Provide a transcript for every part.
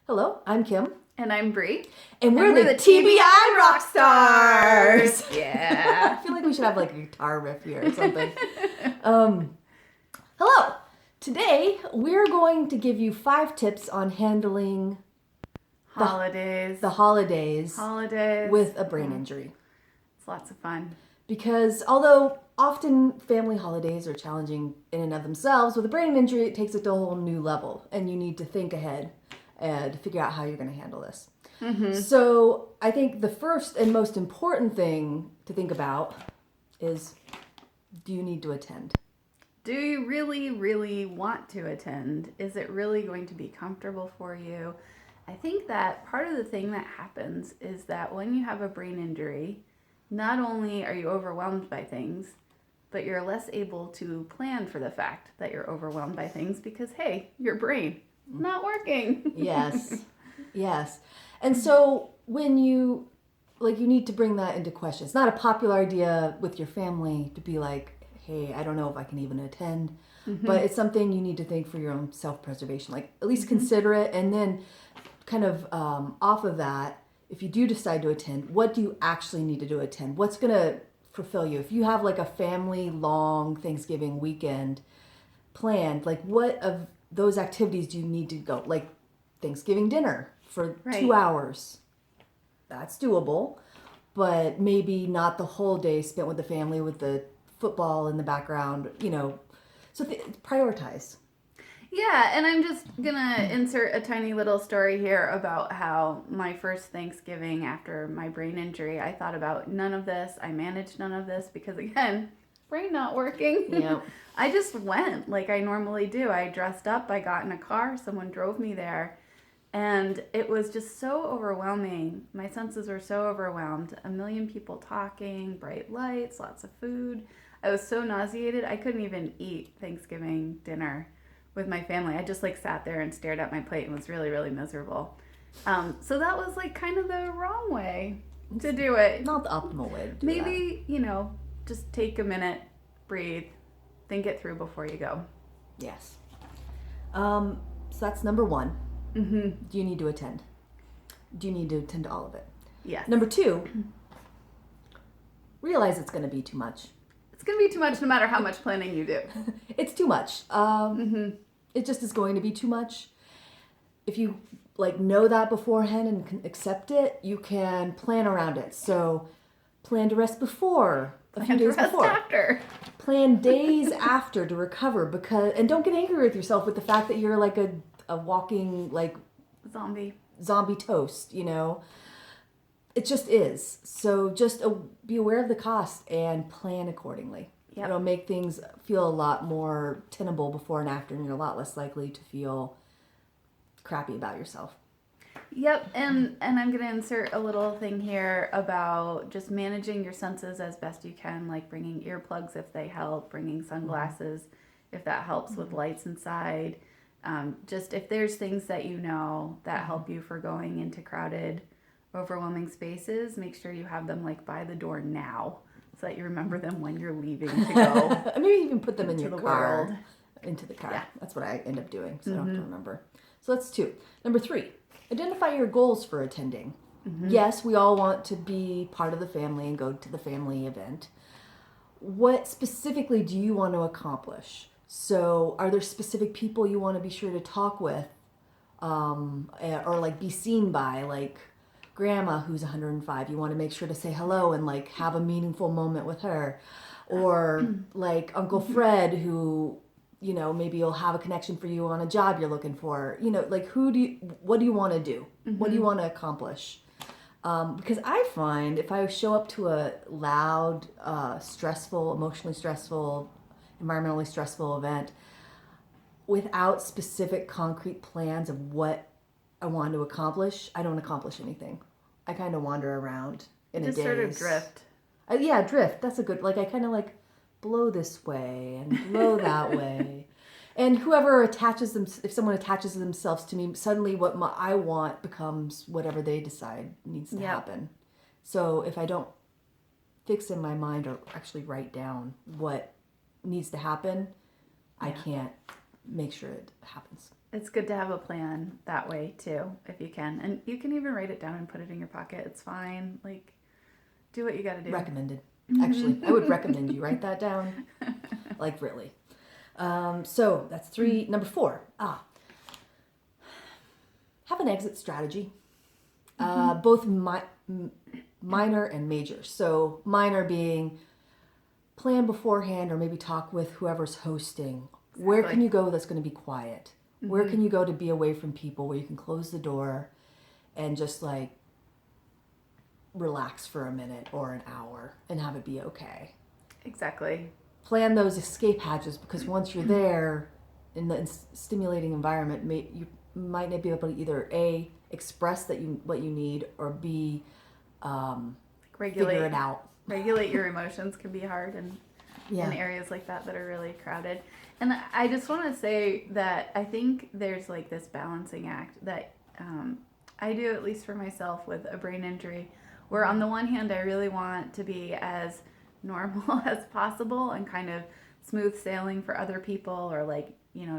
Hello, I'm Kim. And I'm Brie. And we're the TBI Rockstars! Yeah. I feel like we should have like a guitar riff here or something. Hello! Today, we're going to give you 5 tips on handling Holidays. the holidays Holidays. with a brain injury. It's lots of fun. Because although often family holidays are challenging in and of themselves, with a brain injury, it takes it to a whole new level. And you need to think ahead and figure out how you're going to handle this. Mm-hmm. So I think the first and most important thing to think about is, do you need to attend? Do you really, really want to attend? Is it really going to be comfortable for you? I think that part of the thing that happens is that when you have a brain injury, not only are you overwhelmed by things, but you're less able to plan for the fact that you're overwhelmed by things because, hey, your brain not working. Yes. Yes. And so when you need to bring that into question. It's not a popular idea with your family to be like, hey, I don't know if I can even attend. Mm-hmm. But it's something you need to think for your own self-preservation. Like, at least consider it. And then kind of off of that, if you do decide to attend, what do you actually need to do attend? What's going to fulfill you? If you have like a family long Thanksgiving weekend planned, like what of those activities do you need to go? Like Thanksgiving dinner for 2 hours. That's doable, but maybe not the whole day spent with the family with the football in the background, So prioritize. Yeah, and I'm just gonna insert a tiny little story here about how my first Thanksgiving after my brain injury, I thought about none of this. I managed none of this because, again, brain not working. Yeah. I just went like I normally do. I dressed up, I got in a car, someone drove me there, and it was just so overwhelming. My senses were so overwhelmed. A million people talking, bright lights, lots of food. I was so nauseated, I couldn't even eat Thanksgiving dinner with my family. I just sat there and stared at my plate and was really, really miserable. So that was kind of the wrong way to do it. Not the optimal way to do Maybe, just take a minute, breathe, think it through before you go. Yes. So that's number 1. Mm-hmm. Do you need to attend? Do you need to attend to all of it? Yes. Number 2, realize it's going to be too much. It's going to be too much no matter how much planning you do. It's too much. It just is going to be too much. If you know that beforehand and can accept it, you can plan around it. So plan to rest before, a few days before. After. Plan days after to recover, and don't get angry with yourself with the fact that you're like a walking zombie toast, It just is. So just be aware of the cost and plan accordingly. Yep. It'll make things feel a lot more tenable before and after, and you're a lot less likely to feel crappy about yourself. Yep, and I'm going to insert a little thing here about just managing your senses as best you can, like bringing earplugs if they help, bringing sunglasses if that helps with lights inside. Just if there's things that that help you for going into crowded, overwhelming spaces, make sure you have them by the door now so that you remember them when you're leaving to go. Maybe even put them in your car. World. Into the car. Yeah. That's what I end up doing, so I don't have to remember. So that's 2. Number 3, identify your goals for attending. Mm-hmm. Yes, we all want to be part of the family and go to the family event. What specifically do you want to accomplish? So are there specific people you want to be sure to talk with or be seen by, Grandma who's 105, you want to make sure to say hello and have a meaningful moment with her, or Uncle Fred who maybe you'll have a connection for you on a job you're looking for, what do you want to do? Mm-hmm. What do you want to accomplish? Because I find if I show up to a loud, stressful, emotionally stressful, environmentally stressful event without specific concrete plans of what I want to accomplish, I don't accomplish anything. I kind of wander around in a daze. Just sort of drift. Drift. That's a good, I kind of blow this way and blow that way. And whoever if someone attaches themselves to me, suddenly what I want becomes whatever they decide needs to happen. So if I don't fix in my mind or actually write down what needs to happen, I can't make sure it happens. It's good to have a plan that way too, if you can. And you can even write it down and put it in your pocket. It's fine. Like, do what you got to do. Recommended. Actually, I would recommend you write that down. Like, really. So that's 3. Number 4. Have an exit strategy. Both minor and major. So minor being plan beforehand or maybe talk with whoever's hosting. Exactly. Where can you go that's going to be quiet? Where can you go to be away from people where you can close the door and just like relax for a minute or an hour and have it be okay? Exactly. Plan those escape hatches, because once you're there in the stimulating environment, you might not be able to either A, express what you need, or B, figure it out. Regulate your emotions can be hard in areas like that are really crowded. And I just want to say that I think there's like this balancing act that I do, at least for myself, with a brain injury, where on the one hand I really want to be as normal as possible and kind of smooth sailing for other people, or like,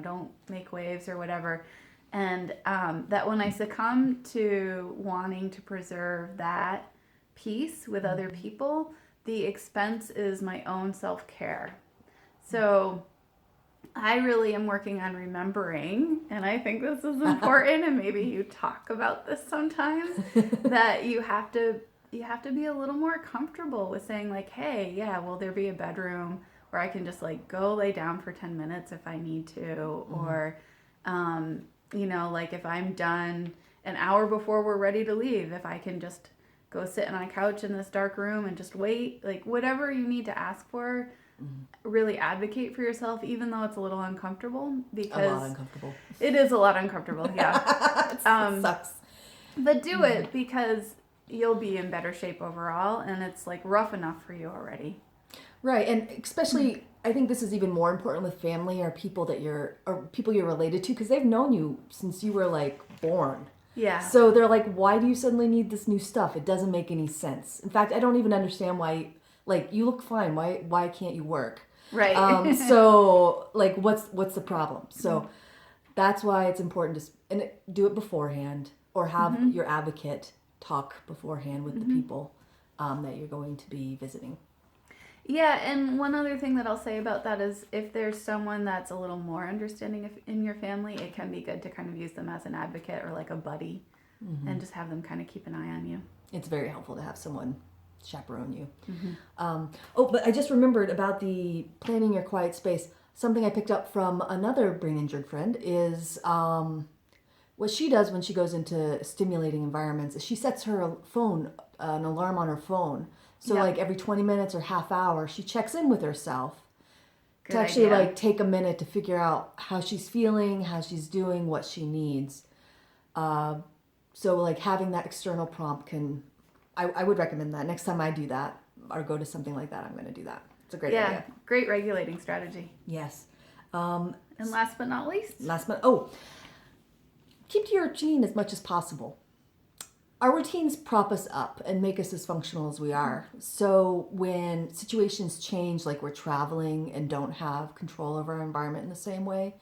don't make waves or whatever. And that when I succumb to wanting to preserve that peace with other people, the expense is my own self-care. So I really am working on remembering, and I think this is important, and maybe you talk about this sometimes, that you have to be a little more comfortable with saying like, hey, yeah, will there be a bedroom where I can just like go lay down for 10 minutes if I need to, or like if I'm done an hour before we're ready to leave, if I can just go sit on a couch in this dark room and just wait, like whatever you need to ask for, really advocate for yourself, even though it's a little uncomfortable, because a lot uncomfortable. It is a lot uncomfortable. Yeah. It sucks. But do it, because you'll be in better shape overall, and it's like rough enough for you already. Right. And especially, I think this is even more important with family or people you're related to, because they've known you since you were like born. Yeah. So they're like, why do you suddenly need this new stuff? It doesn't make any sense. In fact, I don't even understand why, like, you look fine. Why can't you work? Right. So like, what's the problem? So that's why it's important to do it beforehand, or have your advocate talk beforehand with the people that you're going to be visiting. Yeah, and one other thing that I'll say about that is if there's someone that's a little more understanding in your family, it can be good to kind of use them as an advocate or like a buddy, and just have them kind of keep an eye on you. It's very helpful to have someone chaperone you. But I just remembered about the planning your quiet space. Something I picked up from another brain injured friend is what she does when she goes into stimulating environments is she sets her phone, an alarm on her phone. So like every 20 minutes or half hour, she checks in with herself to actually like take a minute to figure out how she's feeling, how she's doing, what she needs. So like having that external prompt I would recommend that. Next time I do that or go to something like that, I'm going to do that. It's a great idea. Great regulating strategy. Yes. And last but not least. Keep to your routine as much as possible. Our routines prop us up and make us as functional as we are. So when situations change, like we're traveling and don't have control over our environment in the same way,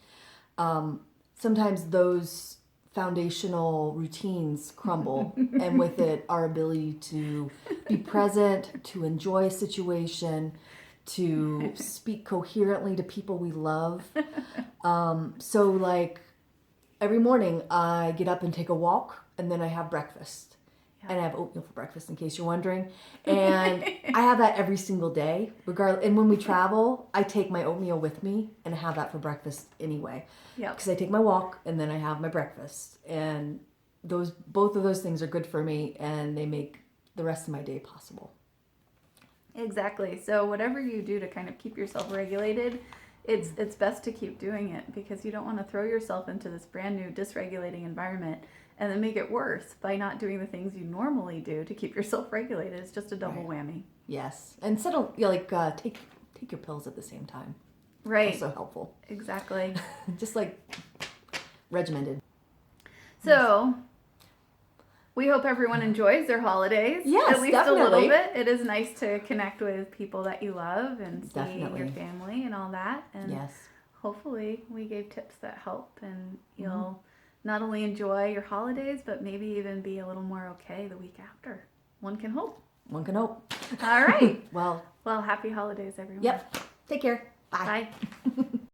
sometimes those foundational routines crumble, and with it, our ability to be present, to enjoy a situation, to speak coherently to people we love. So like every morning I get up and take a walk, and then I have breakfast. And I have oatmeal for breakfast, in case you're wondering. And I have that every single day, regardless. And when we travel, I take my oatmeal with me, and I have that for breakfast anyway. Yeah. Because I take my walk, and then I have my breakfast. And both of those things are good for me, and they make the rest of my day possible. Exactly. So whatever you do to kind of keep yourself regulated, it's best to keep doing it, because you don't want to throw yourself into this brand new dysregulating environment and then make it worse by not doing the things you normally do to keep yourself regulated. It's just a double whammy. Yes. And take your pills at the same time. Right. Also helpful. Exactly. Just like regimented. So we hope everyone enjoys their holidays. Yes, at least definitely. A little bit. It is nice to connect with people that you love and see Definitely. your family and all that. And yes. hopefully we gave tips that help, and you'll not only enjoy your holidays, but maybe even be a little more okay the week after. One can hope. One can hope. All right. Well, Happy holidays, everyone. yep. Take care. Bye. Bye.